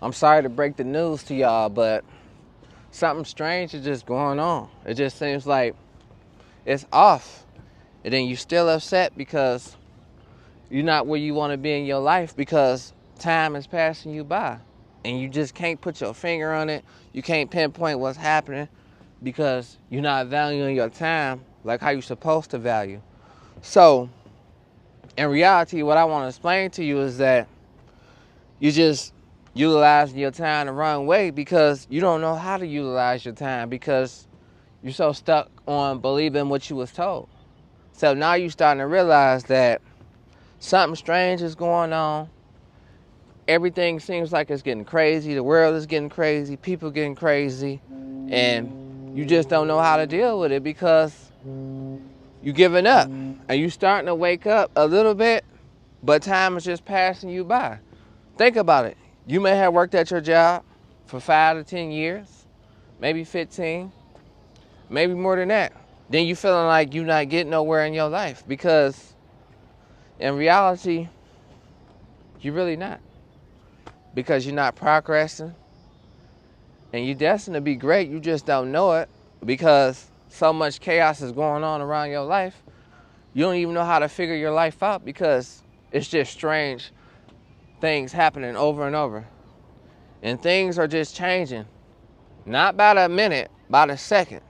I'm sorry to break the news to y'all, but something strange is just going on. It just seems like it's off. And then you still upset because you're not where you want to be in your life because time is passing you by. And you just can't put your finger on it. You can't pinpoint what's happening because you're not valuing your time like how you're supposed to value. So, in reality, what I want to explain to you is that you just utilizing your time the wrong way because you don't know how to utilize your time because you're so stuck on believing what you was told. So now you're starting to realize that something strange is going on. Everything seems like it's getting crazy. The world is getting crazy. People getting crazy. And you just don't know how to deal with it because you're giving up. And you're starting to wake up a little bit, but time is just passing you by. Think about it. You may have worked at your job for 5 to 10 years, maybe 15, maybe more than that. Then you feeling like you're not getting nowhere in your life because in reality, you're really not. Because you're not progressing and you're destined to be great. You just don't know it because so much chaos is going on around your life. You don't even know how to figure your life out because it's just strange things happening over and over. And things are just changing. Not by the minute, by the second.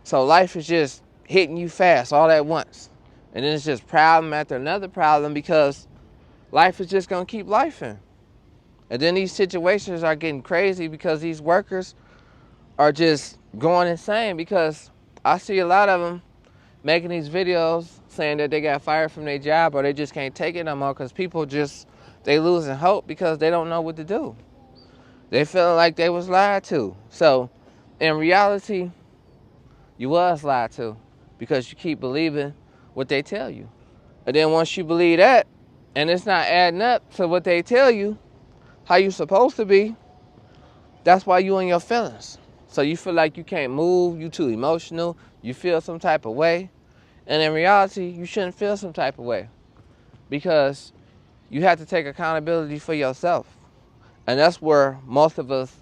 So life is just hitting you fast all at once. And then it's just problem after another problem because life is just going to keep lifing. And then these situations are getting crazy because these workers are just going insane because I see a lot of them making these videos saying that they got fired from their job or they just can't take it no more because people just, they losing hope because they don't know what to do. They feeling like they was lied to. So in reality, you was lied to because you keep believing what they tell you. And then once you believe that and it's not adding up to what they tell you, how you supposed to be, that's why you in your feelings. So you feel like you can't move, you too emotional, you feel some type of way. And in reality, you shouldn't feel some type of way because you have to take accountability for yourself. And that's where most of us,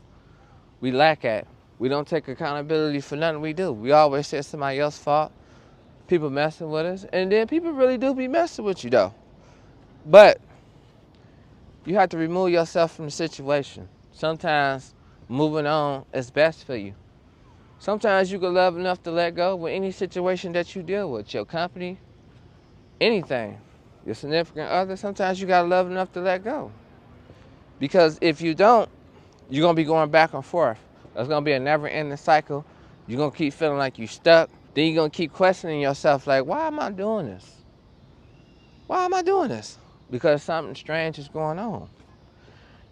we lack at. We don't take accountability for nothing we do. We always say it's somebody else's fault. People messing with us. And then people really do be messing with you though. But you have to remove yourself from the situation. Sometimes moving on is best for you. Sometimes you can love enough to let go with any situation that you deal with. Your company, anything. Your significant other, sometimes you gotta love enough to let go. Because if you don't, you're gonna be going back and forth. It's gonna be a never-ending cycle. You're gonna keep feeling like you're stuck. Then you're gonna keep questioning yourself like, why am I doing this? Why am I doing this? Because something strange is going on.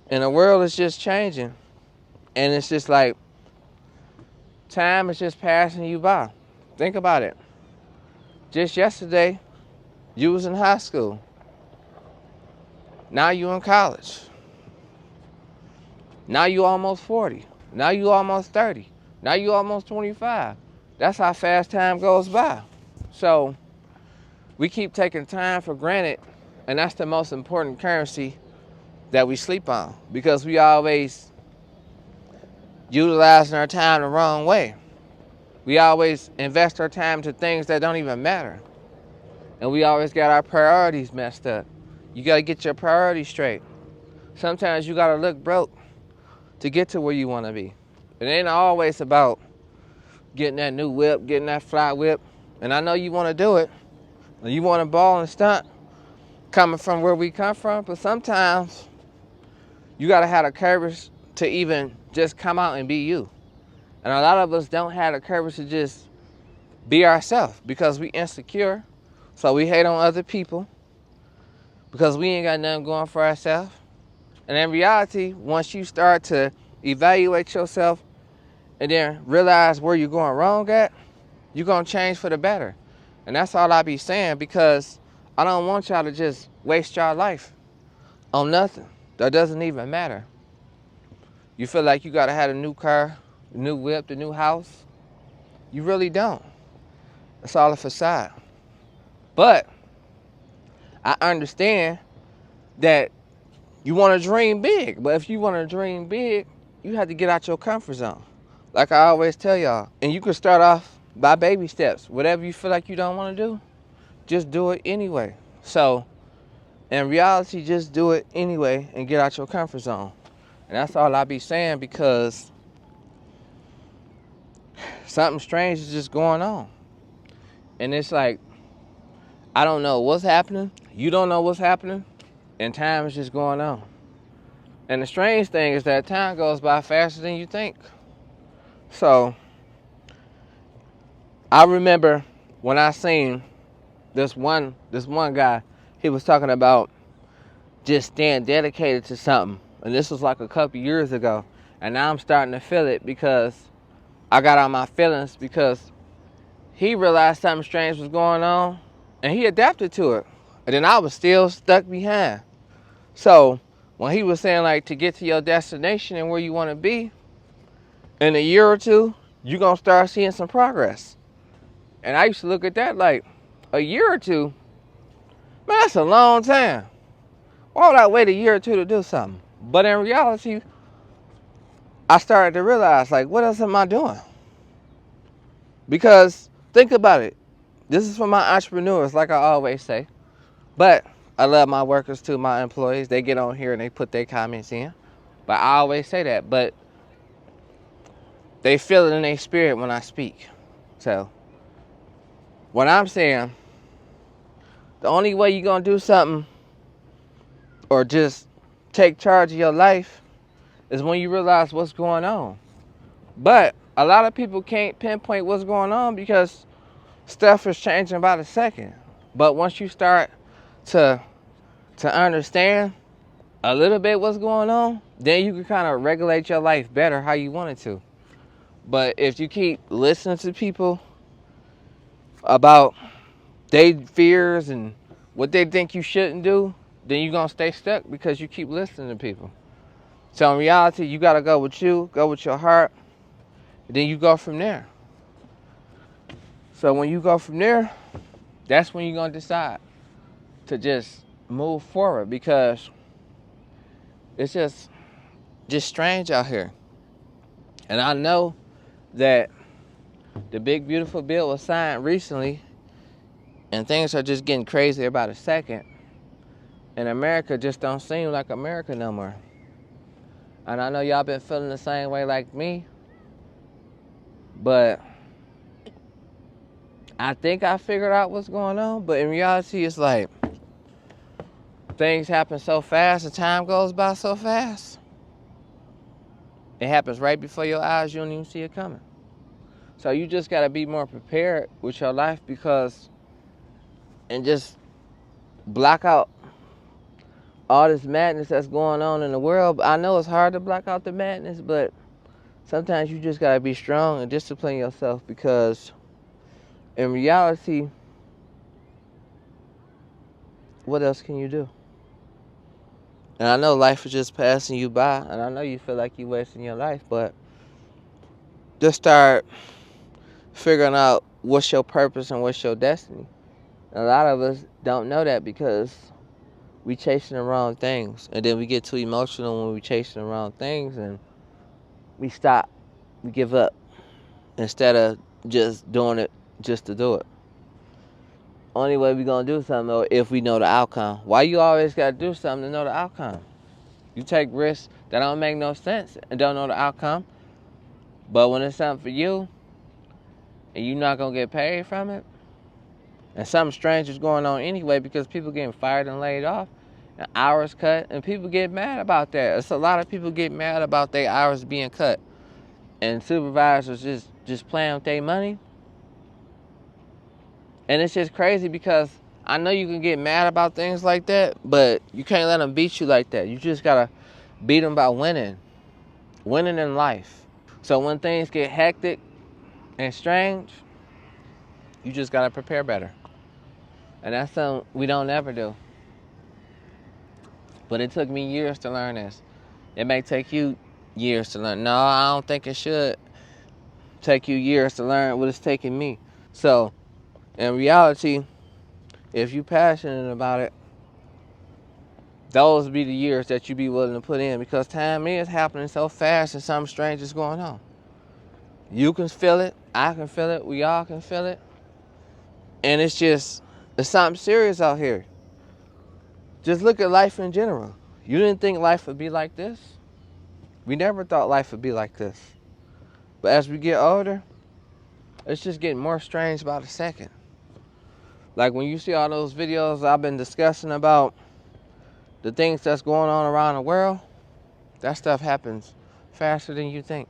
And the world is just changing. And it's just like, time is just passing you by. Think about it. Just yesterday, you was in high school. Now you in college. Now you almost 40. Now you almost 30. Now you almost 25. That's how fast time goes by. So we keep taking time for granted, and that's the most important currency that we sleep on because we always utilizing our time the wrong way. We always invest our time to things that don't even matter. And we always got our priorities messed up. You got to get your priorities straight. Sometimes you got to look broke to get to where you want to be. It ain't always about getting that new whip, getting that fly whip. And I know you want to do it. You want to ball and stunt coming from where we come from. But sometimes you got to have the courage to even just come out and be you. And a lot of us don't have the courage to just be ourselves because we insecure. So we hate on other people because we ain't got nothing going for ourselves. And in reality, once you start to evaluate yourself and then realize where you're going wrong at, you're going to change for the better. And that's all I be saying because I don't want y'all to just waste your life on nothing that doesn't even matter. You feel like you got to have a new car, a new whip, a new house. You really don't. It's all a facade. But I understand that You want to dream big, but if you want to dream big, you have to get out your comfort zone. Like I always tell y'all, and you can start off by baby steps. Whatever you feel like you don't want to do, just do it anyway. So, in reality, just do it anyway and get out your comfort zone. And that's all I be saying, because something strange is just going on. And it's like, I don't know what's happening. You don't know what's happening. And time is just going on. And the strange thing is that time goes by faster than you think. So, I remember when I seen this one guy, he was talking about just staying dedicated to something. And this was like a couple years ago. And now I'm starting to feel it, because I got out my feelings, because he realized something strange was going on and he adapted to it. And then I was still stuck behind. So when he was saying, like, to get to your destination and where you want to be, in a year or two, you're going to start seeing some progress. And I used to look at that like, a year or two? Man, that's a long time. Why would I wait a year or two to do something? But in reality, I started to realize, like, what else am I doing? Because think about it. This is for my entrepreneurs, like I always say. But I love my workers too, my employees. They get on here and they put their comments in. But I always say that. But they feel it in their spirit when I speak. So what I'm saying, the only way you're going to do something or just take charge of your life is when you realize what's going on. But a lot of people can't pinpoint what's going on because stuff is changing by the second. But once you start to understand a little bit what's going on, then you can kind of regulate your life better how you want it to. But if you keep listening to people about their fears and what they think you shouldn't do, then you're going to stay stuck because you keep listening to people. So in reality, you got to go with you, go with your heart, and then you go from there. So when you go from there, that's when you're going to decide to just move forward, because it's just strange out here. And I know that the big beautiful bill was signed recently and things are just getting crazier by the second, and America just don't seem like America no more. And I know y'all been feeling the same way like me, but I think I figured out what's going on. But in reality, it's like things happen so fast and time goes by so fast. It happens right before your eyes. You don't even see it coming. So you just got to be more prepared with your life, and just block out all this madness that's going on in the world. I know it's hard to block out the madness, but sometimes you just got to be strong and discipline yourself, because in reality, what else can you do? And I know life is just passing you by, and I know you feel like you're wasting your life, but just start figuring out what's your purpose and what's your destiny. And a lot of us don't know that because we chasing the wrong things, and then we get too emotional when we chasing the wrong things, and we stop, we give up, instead of just doing it just to do it. Only way we gonna do something though if we know the outcome. Why you always gotta do something to know the outcome? You take risks that don't make no sense and don't know the outcome. But when it's something for you and you're not gonna get paid from it, and something strange is going on anyway because people getting fired and laid off, and hours cut, and people get mad about that. It's a lot of people get mad about their hours being cut, and supervisors just playing with their money. And it's just crazy because I know you can get mad about things like that, but you can't let them beat you like that. You just gotta beat them by winning in life. So when things get hectic and strange, you just gotta prepare better. And that's something we don't ever do. But it took me years to learn this. It may take you years to learn. No, I don't think it should take you years to learn what it's taking me. So in reality, if you're passionate about it, those be the years that you be willing to put in, because time is happening so fast and something strange is going on. You can feel it, I can feel it, we all can feel it. And it's something serious out here. Just look at life in general. You didn't think life would be like this? We never thought life would be like this. But as we get older, it's just getting more strange by the second. Like when you see all those videos I've been discussing about the things that's going on around the world, that stuff happens faster than you think.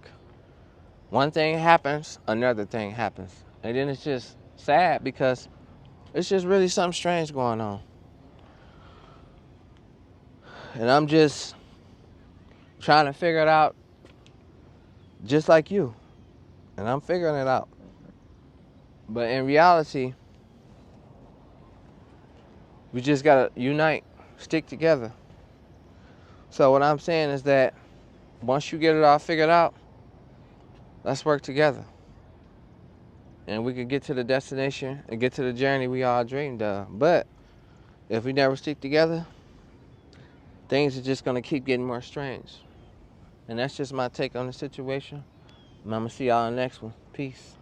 One thing happens, another thing happens. And then it's just sad because it's just really something strange going on. And I'm just trying to figure it out just like you. And I'm figuring it out. But in reality, we just gotta unite, stick together. So what I'm saying is that once you get it all figured out, let's work together. And we can get to the destination and get to the journey we all dreamed of. But if we never stick together, things are just gonna keep getting more strange. And that's just my take on the situation. And I'm gonna see y'all in the next one. Peace.